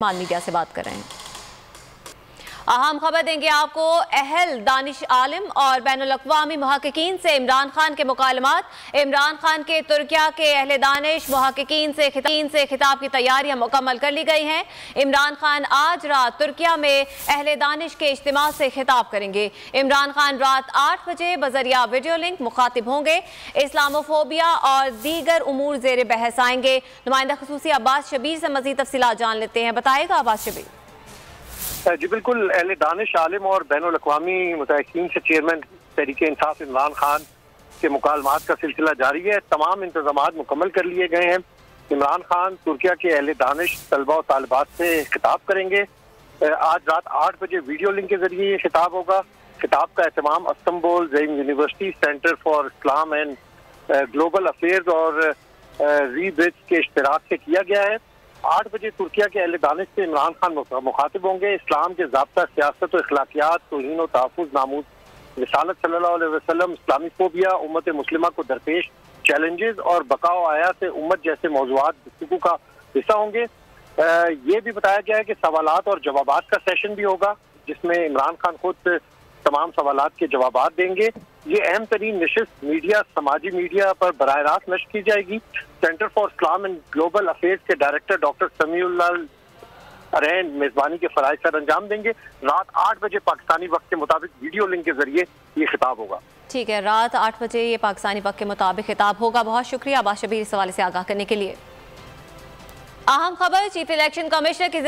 माल media से बात कर रहे हैं। अहम खबर देंगे आपको। अहल दानिश आलिम और बैनुल अक़वामी मुहक्किकीन से इमरान खान के मुकालमात। इमरान खान के तुर्किया के अहल दानिश मुहक्किकीन से खिताब की तैयारियां मुकम्मल कर ली गई हैं। इमरान खान आज रात तुर्किया में अहल दानिश के इज्तिमा से खिताब करेंगे। इमरान खान रात 8 बजे बजरिया वीडियो लिंक मुखातिब होंगे। इस्लामोफोबिया और दीगर उमूर ज़ेर बहस आएंगे। नुमाइंदा ख़ुसूसी अब्बास शबीर से मज़ीद तफ़सीलात जान लेते हैं। बताएगा अब्बास शबीर। जी बिल्कुल, अहले दानिश आलिम और बैनुल अक़वामी मुतहक़क़ीन से चेयरमैन तहरीक इंसाफ इमरान खान के मुकालमात का सिलसिला जारी है। तमाम इंतज़ामात मुकम्मल कर लिए गए हैं। इमरान खान तुर्किया के अहले दानिश तलबा और तालिबात से खिताब करेंगे। आज रात 8 बजे वीडियो लिंक के जरिए ये खिताब होगा। खिताब का एहतमाम Istanbul Zaim university centre for Islam and global affairs और रीब्रिज के इश्तिराक से किया गया है। 8 बजे तुर्किया के अहले दानिश से इमरान खान मुखातिब होंगे। इस्लाम के ज़ाब्ता, सियासत और इखलाकियात, तौहीन और तहफ़्फ़ुज़, नामूस, रिसालत सल्लल्लाहु अलैहि वसल्लम, इस्लामी फोबिया, उम्मत मुस्लिमा को दरपेश चैलेंजेस और बकाओ हयात उम्मत जैसे मौज़ूआत गुफ्तगू का हिस्सा होंगे। ये भी बताया गया है कि सवालात और जवाबात का सेशन भी होगा, जिसमें इमरान खान खुद तमाम सवालात के जवाबात देंगे। ये अहम तरीन नशिस्त मीडिया, समाजी मीडिया पर बराह रास्त नश्र की जाएगी। Centre for Islam and global affairs के डायरेक्टर डॉक्टर समीउल्लाह अरैन मेजबानी के फराइज सर अंजाम देंगे। रात 8 बजे पाकिस्तानी वक्त के मुताबिक वीडियो लिंक के जरिए ये खिताब होगा। ठीक है, रात 8 बजे ये पाकिस्तानी वक्त के मुताबिक खिताब होगा। बहुत शुक्रिया अब्बास शबीर इस हवाले से आगाह करने के लिए। अहम खबर, चीफ इलेक्शन कमिश्नर की